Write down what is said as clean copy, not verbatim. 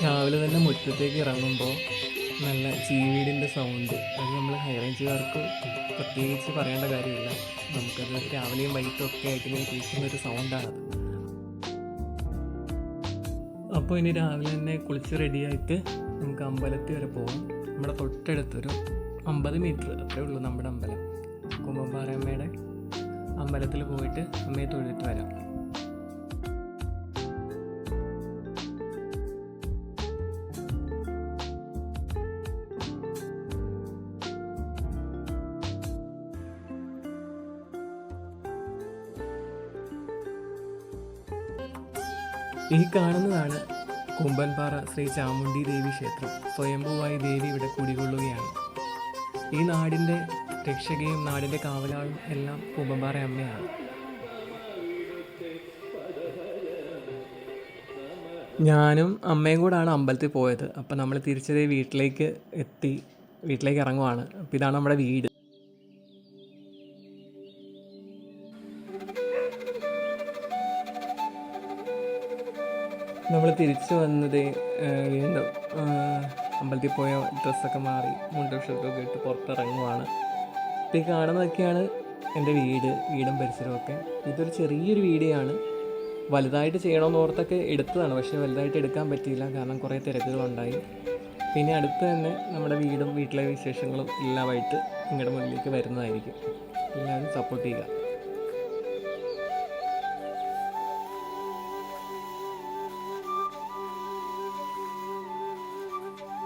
രാവിലെ തന്നെ മുറ്റത്തേക്ക് ഇറങ്ങുമ്പോൾ നല്ല ചീവീടിൻ്റെ സൗണ്ട്, അത് നമ്മൾ ഹൈ റേഞ്ചുകാർക്ക് പ്രത്യേകിച്ച് പറയേണ്ട കാര്യമില്ല. നമുക്കത് രാവിലെയും വൈകിട്ടും ഒക്കെ ആയിട്ട് ഇങ്ങനെ കേൾക്കുന്നൊരു സൗണ്ടാണത്. അപ്പോൾ ഇനി രാവിലെ തന്നെ കുളിച്ച് റെഡിയായിട്ട് നമുക്ക് അമ്പലത്തിൽ വരെ പോകാം. നമ്മുടെ തൊട്ടടുത്തൊരു 50 മീറ്റർ അത്രേ ഉള്ളൂ നമ്മുടെ അമ്പലം. കുമ്പമ്പാറ അമ്മയുടെ അമ്പലത്തിൽ പോയിട്ട് അമ്മയെ തൊഴുതിട്ട് വരാം. ഈ കാണുന്നതാണ് കുമ്പൻപാറ ശ്രീ ചാമുണ്ഡി ദേവി ക്ഷേത്രം. സ്വയംഭൂവായി ദേവി ഇവിടെ കുടികൊള്ളുകയാണ്. ഈ നാടിൻ്റെ രക്ഷകയും നാടിൻ്റെ കാവലാളും എല്ലാം കുമ്പൻപാറ അമ്മയാണ്. ഞാനും അമ്മയും കൂടാണ് അമ്പലത്തിൽ പോയത്. അപ്പം നമ്മൾ തിരിച്ചതേ വീട്ടിലേക്ക് ഇറങ്ങുവാണ്. അപ്പം ഇതാണ് നമ്മുടെ വീട്. നമ്മൾ തിരിച്ചു വന്നത് വീണ്ടും അമ്പലത്തിൽ പോയ ഡ്രസ്സൊക്കെ മാറി മുണ്ടും ഷർട്ടൊക്കെ ഇട്ട് പുറത്തിറങ്ങുവാണ്. അപ്പോൾ ഈ കാണുന്നതൊക്കെയാണ് എൻ്റെ വീടും പരിസരമൊക്കെ. ഇതൊരു ചെറിയൊരു വീഡിയോ ആണ്. വലുതായിട്ട് ചെയ്യണമെന്ന് ഓർത്തൊക്കെ എടുത്തതാണ്, പക്ഷേ വലുതായിട്ട് എടുക്കാൻ പറ്റിയില്ല, കാരണം കുറേ തിരക്കുകളുണ്ടായി. പിന്നെ അടുത്ത് തന്നെ നമ്മുടെ വീട്ടിലെ വിശേഷങ്ങളും എല്ലാമായിട്ട് നിങ്ങളുടെ മുന്നിലേക്ക് വരുന്നതായിരിക്കും. എല്ലാവരും സപ്പോർട്ട് ചെയ്യുക.